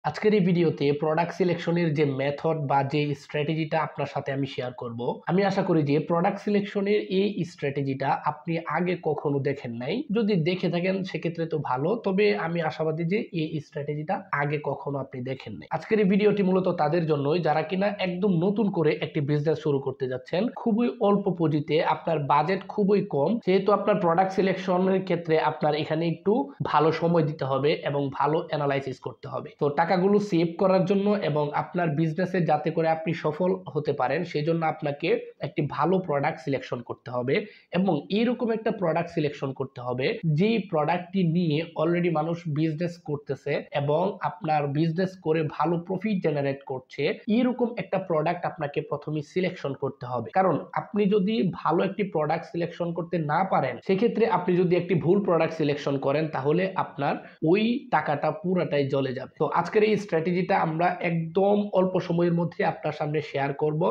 আজকের এই ভিডিওতে প্রোডাক্ট সিলেকশনের যে মেথড বা যে স্ট্র্যাটেজিটা আপনার সাথে আমি শেয়ার করব। আমি আশা করি যে প্রোডাক্ট সিলেকশনের এই স্ট্র্যাটেজিটা আপনি আগে কখনো দেখেন নাই। যদি দেখে থাকেন সেক্ষেত্রে তো ভালো, তবে আমি আশাবাদী যে এই স্ট্র্যাটেজিটা আগে কখনো আপনি দেখেন নাই। আজকের এই ভিডিওটি মূলত তাদের জন্যই যারা কিনা একদম নতুন করে একটি বিজনেস শুরু করতে যাচ্ছেন, খুবই অল্প পুঁজিতে, আপনার বাজেট খুবই কম, যেহেতু আপনার প্রোডাক্ট সিলেকশনের ক্ষেত্রে আপনার এখানে একটু ভালো সময় দিতে হবে এবং ভালো অ্যানালাইসিস করতে হবে। তো টাকাগুলো সেভ করার জন্য এবং আপনার বিজনেসে যাতে করে আপনি সফল হতে পারেন সেই জন্য আপনাকে একটি ভালো প্রোডাক্ট সিলেকশন করতে হবে এবং এরকম একটা প্রোডাক্ট সিলেকশন করতে হবে যে প্রোডাক্টটি নিয়ে অলরেডি মানুষ বিজনেস করতেছে এবং আপনার বিজনেস করে ভালো প্রফিট জেনারেট করছে। এরকম একটা প্রোডাক্ট আপনাকে প্রথমে সিলেকশন করতে হবে, কারণ আপনি যদি ভালো একটি প্রোডাক্ট সিলেকশন করতে না পারেন সেক্ষেত্রে আপনি যদি একটি ভুল প্রোডাক্ট সিলেকশন করেন তাহলে আপনার ওই টাকাটা পুরাটাই জ্বলে যাবে। তো আজকের এই স্ট্র্যাটেজিটা আমরা একদম অল্প সময়ের মধ্যে আপনার সামনে শেয়ার করব।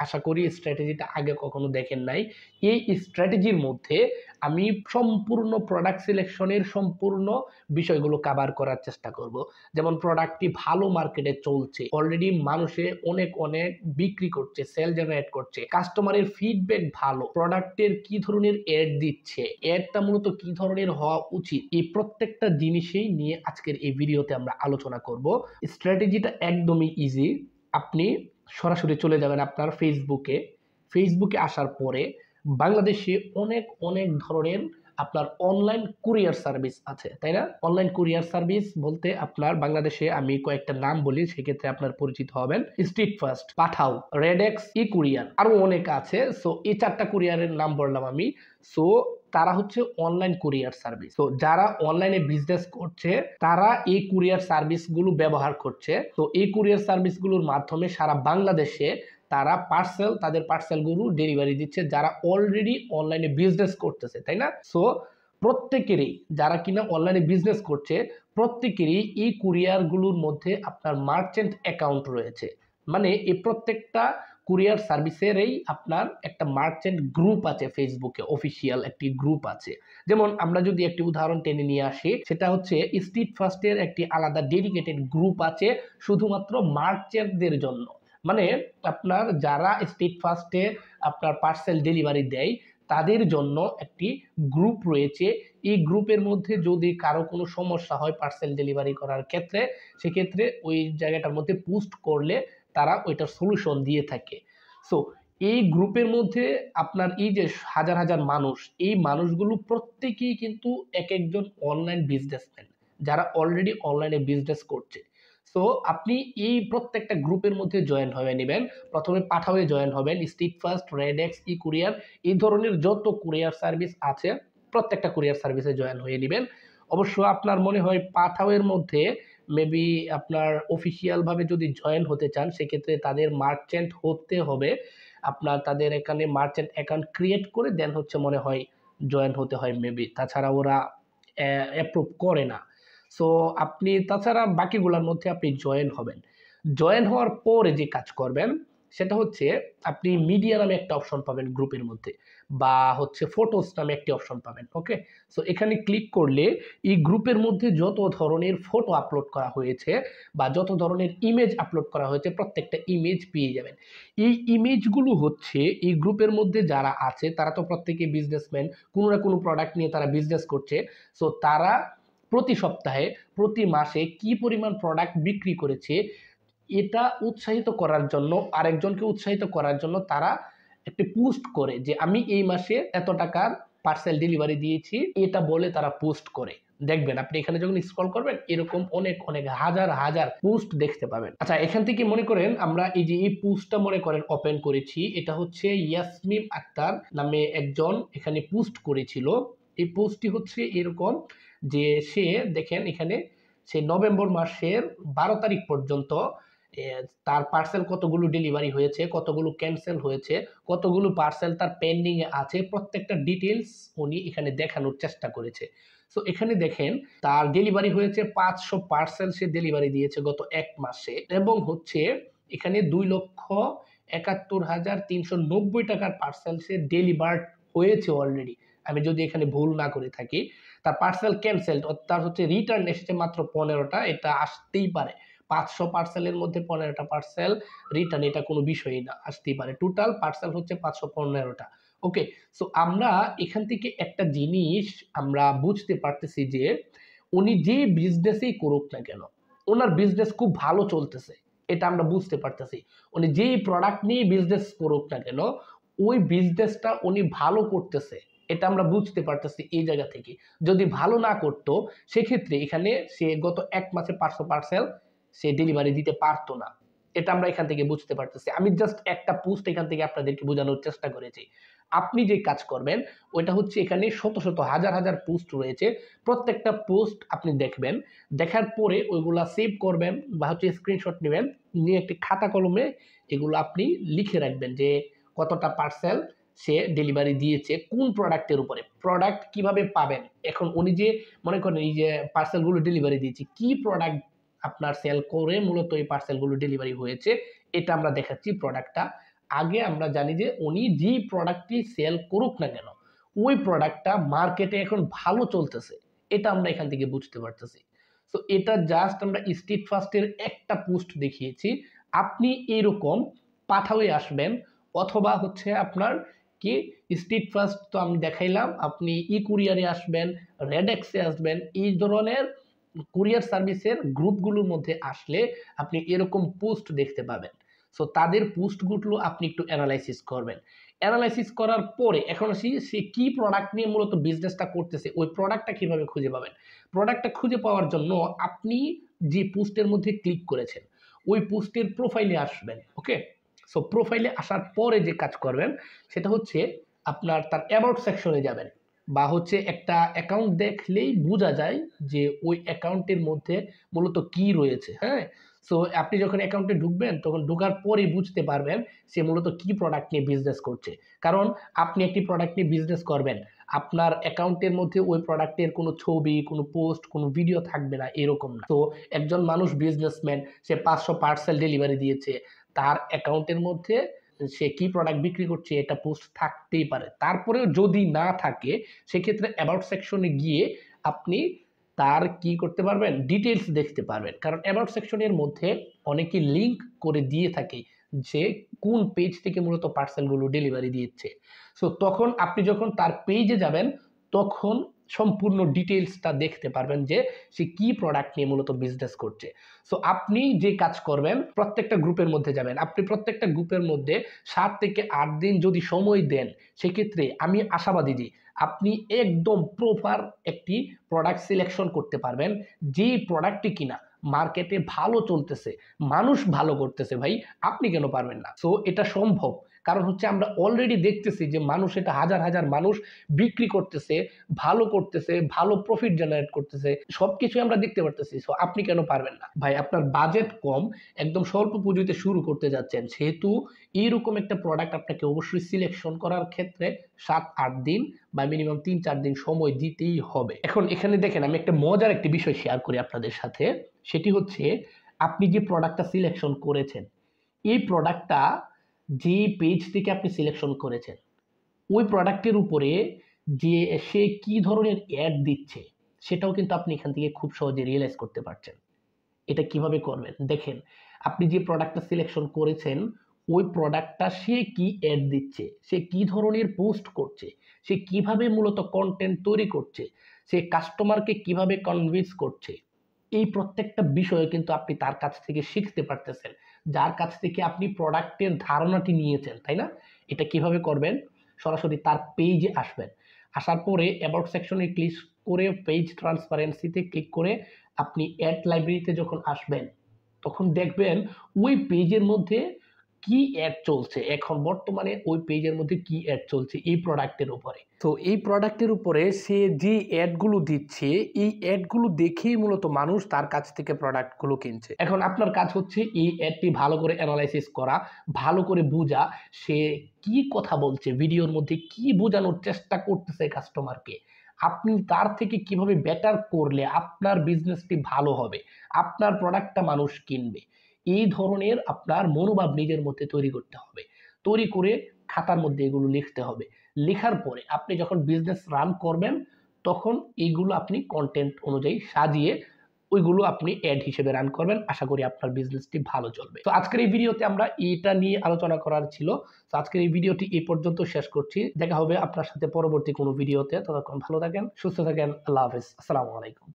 আশা করি স্ট্র্যাটেজিটা আগে কখনো দেখেন নাই। এই স্ট্র্যাটেজির মধ্যে আমি সম্পূর্ণ প্রোডাক্ট সিলেকশনের সম্পূর্ণ বিষয়গুলো কভার করার চেষ্টা করব। যেমন প্রোডাক্টটি ভালো মার্কেটে চলছে, অলরেডি মানুষে অনেক অনেক বিক্রি করছে, সেল জেনারেট করছে, কাস্টমারের ফিডব্যাক ভালো, প্রোডাক্টের কি ধরনের অ্যাড দিচ্ছে, অ্যাডটা মূলত কি ধরনের হওয়া উচিত, এই প্রত্যেকটা জিনিসই নিয়ে আজকের এই ভিডিওতে আমরা আলোচনা করব। স্ট্র্যাটেজিটা একদমই ইজি। আপনি সরাসরি চলে যাবেন আপনার ফেসবুকে আসার পরে বাংলাদেশে অনেক অনেক ধরনের আপনার অনলাইন কুরিয়ার সার্ভিস আছে, তাই না? অনলাইন কুরিয়ার সার্ভিস বলতে আপনার বাংলাদেশে আমি কয়েকটা নাম বলি, সেক্ষেত্রে আপনার পরিচিত হবেন। স্ট্রিট ফাস্ট, পাঠাও, রেডেক্স, ই কুরিয়ার, আরো অনেক আছে। সো এই চারটা কুরিয়ারের নাম বললাম আমি। সো তারা হচ্ছে অনলাইন কুরিয়ার সার্ভিস। তো যারা অনলাইনে বিজনেস করছে তারা এই কুরিয়ার সার্ভিসগুলো ব্যবহার করছে। তো এই কুরিয়ার সার্ভিসগুলোর মাধ্যমে সারা বাংলাদেশে তারা তাদের পার্সেলগুলো ডেলিভারি দিচ্ছে যারা অলরেডি অনলাইনে বিজনেস করতেছে, তাই না? সো প্রত্যেকেরই, যারা কিনা অনলাইনে বিজনেস করছে, প্রত্যেকেরই এই কুরিয়ারগুলোর মধ্যে আপনার মার্চেন্ট অ্যাকাউন্ট রয়েছে। মানে এই প্রত্যেকটা কুরিয়ার সার্ভিসেরই আপনার একটা মার্চেন্ট গ্রুপ আছে, ফেসবুকে অফিসিয়াল একটি গ্রুপ আছে। যেমন আমরা যদি একটি উদাহরণ টেনে নিয়ে আসি, সেটা হচ্ছে স্ট্রিট ফাস্টের একটি আলাদা ডেডিকেটেড গ্রুপ আছে শুধুমাত্র মার্চেন্টদের জন্য। মানে আপনার যারা স্ট্রিট ফাস্টে আপনার পার্সেল ডেলিভারি দেয় তাদের জন্য একটি গ্রুপ রয়েছে। এই গ্রুপের মধ্যে যদি কারো কোনো সমস্যা হয় পার্সেল ডেলিভারি করার ক্ষেত্রে, সেক্ষেত্রে ওই জায়গাটার মধ্যে পোস্ট করলে তারা ওইটার সলিউশন দিয়ে থাকে। সো এই গ্রুপের মধ্যে আপনার এই যে হাজার হাজার মানুষ, এই মানুষগুলো প্রত্যেকেই কিন্তু এক একজন অনলাইন বিজনেসম্যান যারা অলরেডি অনলাইনে বিজনেস করছে। সো আপনি এই প্রত্যেকটা গ্রুপের মধ্যে জয়েন হয়ে নেবেন। প্রথমে পাঠাওয়ে জয়েন হবেন, স্ট্রিট ফাস্ট, রেডেক্স, ই কুরিয়ার, এই ধরনের যত কুরিয়ার সার্ভিস আছে প্রত্যেকটা কুরিয়ার সার্ভিসে জয়েন হয়ে নেবেন। অবশ্য আপনার মনে হয় পাঠাওয়ের মধ্যে মেবি আপনার অফিসিয়াল ভাবে যদি জয়েন হতে চান সেক্ষেত্রে তাদের মার্চেন্ট হতে হবে। আপনার তাদের এখানে মার্চেন্ট অ্যাকাউন্ট ক্রিয়েট করে দেন হচ্ছে মনে হয় জয়েন হতে হয় মেবি, তাছাড়া ওরা অ্যাপ্রুভ করে না। সো আপনি তাছাড়া বাকিগুলোর মধ্যে আপনি জয়েন হবেন। জয়েন হওয়ার পরে যে কাজ করবেন সেটা হচ্ছে আপনি মিডিয়া নামে একটা অপশন পাবেন গ্রুপের মধ্যে, বা হচ্ছে ফটোস নামে একটি অপশন পাবেন। ওকে, সো এখানে ক্লিক করলে এই গ্রুপের মধ্যে যত ধরনের ফটো আপলোড করা হয়েছে বা যত ধরনের ইমেজ আপলোড করা হয়েছে প্রত্যেকটা ইমেজ পেয়ে যাবেন। এই ইমেজগুলো হচ্ছে এই গ্রুপের মধ্যে যারা আছে তারা তো প্রত্যেকে বিজনেসম্যান, কোনো না কোনো প্রোডাক্ট নিয়ে তারা বিজনেস করছে। সো তারা প্রতি সপ্তাহে, প্রতি মাসে কি পরিমাণ প্রোডাক্ট বিক্রি করেছে এটা উৎসাহিত করার জন্য, আরেকজনকে উৎসাহিত করার জন্য তারা একটি পোস্ট করে যে আমি এই মাসে এত টাকার পার্সেল ডেলিভারি দিয়েছি, এটা বলে তারা পোস্ট করে। দেখবেন আপনি এখানে যখন স্ক্রল করবেন এরকম অনেক অনেক হাজার হাজার পোস্ট দেখতে পাবেন। আচ্ছা, এখান থেকে মনে করেন আমরা এই যে এই পোস্টটা মনে করেন ওপেন করেছি, এটা হচ্ছে ইয়াসমিন আক্তার নামে একজন এখানে পোস্ট করেছিল। এই পোস্টটি হচ্ছে এরকম যে সে দেখেন এখানে সে নভেম্বর মাসের 12 তারিখ পর্যন্ত তার পার্সেল কতগুলো ডেলিভারি হয়েছে, কতগুলো ক্যান্সেল হয়েছে, কতগুলো পার্সেল তার পেন্ডিং এ আছে, প্রত্যেকটা ডিটেলস উনি এখানে দেখানোর চেষ্টা করেছে। সো এখানে দেখেন তার ডেলিভারি হয়েছে 500 পার্সেল, সে ডেলিভারি দিয়েছে গত এক মাসে, এবং হচ্ছে এখানে 2,71,390 টাকার পার্সেল সে ডেলিভার্ড হয়েছে অলরেডি, আমি যদি এখানে ভুল না করে থাকি। তার পার্সেল ক্যান্সেলড অর্থাৎ হচ্ছে রিটার্ন এসেছে মাত্র 15টা, এটা আসতেই পারে। 500 পার্সেলের মধ্যে 15টা পার্সেল রিটার্ন, এটা কোনো বিষয়ই না, আসতেই পারে। টোটাল পার্সেল হচ্ছে 515টা। ওকে, সো আমরা এখান থেকে একটা জিনিস আমরা বুঝতে পারতেছি যে উনি যে বিজনেসই করুক না কেন, ওনার বিজনেস খুব ভালো চলতেছে, এটা আমরা বুঝতে পারতেছি। উনি যেই প্রোডাক্ট নিয়ে বিজনেস করুক না কেন, ওই বিজনেসটা উনি ভালো করতেছে, এটা আমরা বুঝতে পারতেছি এই জায়গা থেকে। যদি ভালো না করতো, সেক্ষেত্রে এখানে সে গত 1 মাসে 500 পার্সেল সে ডেলিভারি দিতে পারতো না, এটা আমরা এখান থেকে বুঝতে পারতেছি। আমি জাস্ট একটা পোস্ট এখান থেকে আপনাদেরকে বোঝানোর চেষ্টা করেছি। আপনি যে কাজ করবেন ওইটা হচ্ছে, এখানে শত শত হাজার হাজার পোস্ট রয়েছে, প্রত্যেকটা পোস্ট আপনি দেখবেন, দেখার পরে ওইগুলা সেভ করবেন বা হচ্ছে স্ক্রিনশট নেবেন, নিয়ে একটি খাতা কলমে এগুলো আপনি লিখে রাখবেন যে কতটা পার্সেল সে ডেলিভারি দিয়েছে, কোন প্রোডাক্টের উপরে, প্রোডাক্ট কিভাবে পাবেন। এখন উনি যে মনে করেন এই যে পার্সেলগুলো ডেলিভারি দিয়েছে, কি প্রোডাক্ট আপনার সেল করে মূলত এই পার্সেলগুলো ডেলিভারি হয়েছে, এটা আমরা দেখাচ্ছি প্রোডাক্টটা। আগে আমরা জানি যে উনি যে প্রোডাক্টটি সেল করুক না কেন, ওই প্রোডাক্টটা মার্কেটে এখন ভালো চলতেছে, এটা আমরা এখান থেকে বুঝতে পারতেছি। তো এটা জাস্ট আমরা স্ট্রিট ফাস্টের একটা পোস্ট দেখিয়েছি। আপনি এরকম পাঠাওয়ে আসবেন, অথবা হচ্ছে আপনার কি স্ট্রিট ফাস্ট তো আমি দেখাইলাম, আপনি ই কুরিয়ারে আসবেন, রেডেক্সে আসবেন, এই ধরনের কুরিয়ার সার্ভিসের গ্রুপগুলোর মধ্যে আসলে আপনি এরকম পোস্ট দেখতে পাবেন। সো তাদের পোস্টগুলো আপনি একটু অ্যানালাইসিস করবেন। অ্যানালাইসিস করার পরে এখন আসি সে কি প্রোডাক্ট নিয়ে মূলত বিজনেসটা করতেছে, ওই প্রোডাক্টটা কিভাবে খুঁজে পাবেন। প্রোডাক্টটা খুঁজে পাওয়ার জন্য আপনি যে পোস্টের মধ্যে ক্লিক করেছেন ওই পোস্টের প্রোফাইলে আসবেন। ওকে, সো প্রোফাইলে আসার পরে যে কাজ করবেন সেটা হচ্ছে আপনার তার অ্যাবাউট সেকশনে যাবেন, বা হচ্ছে একটা অ্যাকাউন্ট দেখলেই বোঝা যায় যে ওই অ্যাকাউন্টের মধ্যে মূলত কি রয়েছে। হ্যাঁ, সো আপনি যখন অ্যাকাউন্টে ঢুকবেন তখন ঢোকার পরেই বুঝতে পারবেন সে মূলত কি প্রোডাক্ট নিয়ে বিজনেস করছে। কারণ আপনি একটি প্রোডাক্ট নিয়ে বিজনেস করবেন, আপনার অ্যাকাউন্টের মধ্যে ওই প্রোডাক্টের কোনো ছবি, কোনো পোস্ট, কোনো ভিডিও থাকবে না, এরকম না। তো একজন মানুষ বিজনেসম্যান, সে 500 পার্সেল ডেলিভারি দিয়েছে, তার অ্যাকাউন্টের মধ্যে সে কি প্রোডাক্ট বিক্রি করছে এটা পোস্ট থাকতেই পারে। তারপরেও যদি না থাকে, সেক্ষেত্রে অ্যাবাউট সেকশনে গিয়ে আপনি তার কি করতে পারবেন, ডিটেলস দেখতে পারবেন। কারণ অ্যাবাউট সেকশনের মধ্যে অনেকে লিঙ্ক করে দিয়ে থাকে যে কোন পেজ থেকে মূলত পার্সেলগুলো ডেলিভারি দিচ্ছে। সো তখন আপনি যখন তার পেজে যাবেন, তখন সম্পূর্ণ ডিটেলসটা দেখতে পারবেন যে সে কি প্রোডাক্ট নিয়ে মূলত বিজনেস করছে। সো আপনি যে কাজ করবেন, প্রত্যেকটা গ্রুপের মধ্যে যাবেন, আপনি প্রত্যেকটা গ্রুপের মধ্যে 7 থেকে 8 দিন যদি সময় দেন, সেক্ষেত্রে আমি আশাবাদী যে আপনি একদম প্রপার একটি প্রোডাক্ট সিলেকশন করতে পারবেন, যে প্রোডাক্টটি কিনা মার্কেটে ভালো চলতেছে, মানুষ ভালো করতেছে। ভাই, আপনি কেন পারবেন না? সো এটা সম্ভব, কারণ হচ্ছে আমরা অলরেডি দেখতেছি যে মানুষ, এটা হাজার হাজার মানুষ বিক্রি করতেছে, ভালো করতেছে, ভালো প্রফিট জেনারেট করতেছে, সবকিছু আমরা দেখতে পারতেছি। সো আপনি কেন পারবেন না? ভাই, আপনার বাজেট কম, একদম স্বল্প পুঁজিতে শুরু করতে যাচ্ছেন, সেহেতু এইরকম একটা প্রোডাক্ট আপনাকে অবশ্যই সিলেকশন করার ক্ষেত্রে 7-8 দিন বা মিনিমাম 3-4 দিন সময় দিতেই হবে। এখন এখানে দেখেন, আমি একটা মজার একটি বিষয় শেয়ার করি আপনাদের সাথে। সেটি হচ্ছে, আপনি যে প্রোডাক্টটা সিলেকশন করেছেন, এই প্রোডাক্টটা যে পেজ থেকে আপনি সিলেকশন করেছেন, ওই প্রোডাক্টের উপরে যে সে কি ধরনের অ্যাড দিচ্ছে, সেটাও কিন্তু আপনি এখান থেকে খুব সহজে রিয়েলাইজ করতে পারছেন। এটা কিভাবে করবেন দেখেন, আপনি যে প্রোডাক্টটা সিলেকশন করেছেন, ওই প্রোডাক্টটা সে কি অ্যাড দিচ্ছে, সে কি ধরনের পোস্ট করছে, সে কিভাবে মূলত কন্টেন্ট তৈরি করছে, সে কাস্টমারকে কিভাবে কনভিন্স করছে, এই প্রত্যেকটা বিষয়ে কিন্তু আপনি তার কাছ থেকে শিখতে পারতেছেন, যার কাছ থেকে আপনি প্রোডাক্টের ধারণাটি নিয়েছেন, তাই না? এটা কিভাবে করবেন? সরাসরি তার পেজে আসবেন, আসার পরে অ্যাবাউট সেকশনে ক্লিক করে পেজ ট্রান্সপারেন্সিতে ক্লিক করে আপনি অ্যাড লাইব্রেরিতে যখন আসবেন, তখন দেখবেন ওই পেজের মধ্যে কি অ্যাড চলছে, এখন বর্তমানে ওই পেজের মধ্যে কি অ্যাড চলছে এই প্রোডাক্টের উপরে। তো এই প্রোডাক্টের উপরে সে যে অ্যাডগুলো দিচ্ছে, এই অ্যাডগুলো দেখেই মূলত মানুষ তার কাছ থেকে প্রোডাক্টগুলো কিনছে। এখন আপনার কাজ হচ্ছে এই অ্যাডটি ভালো করে অ্যানালাইসিস করা, ভালো করে বোঝা সে কি কথা বলছে, ভিডিওর মধ্যে কি বোঝানোর চেষ্টা করতেছে কাস্টমারকে, আপনি তার থেকে কিভাবে বেটার করলে আপনার বিজনেসটি ভালো হবে, আপনার প্রোডাক্টটা মানুষ কিনবে, এই ধরনের আপনার মনোভাব নিজের মধ্যে তৈরি করতে হবে। তৈরি করে খাতার মধ্যে এগুলো লিখতে হবে। লেখার পরে আপনি যখন বিজনেস রান করবেন, তখন এইগুলো আপনি কন্টেন্ট অনুযায়ী সাজিয়ে ওইগুলো আপনি অ্যাড হিসেবে রান করবেন। আশা করি আপনার বিজনেসটি ভালো চলবে। তো আজকের এই ভিডিওতে আমরা এটা নিয়ে আলোচনা করার ছিল। তো আজকের এই ভিডিওটি এই পর্যন্ত শেষ করছি। দেখা হবে আপনার সাথে পরবর্তী কোনো ভিডিওতে। ততক্ষণ ভালো থাকেন, সুস্থ থাকেন। আল্লাহ হাফেজ। আসসালামু আলাইকুম।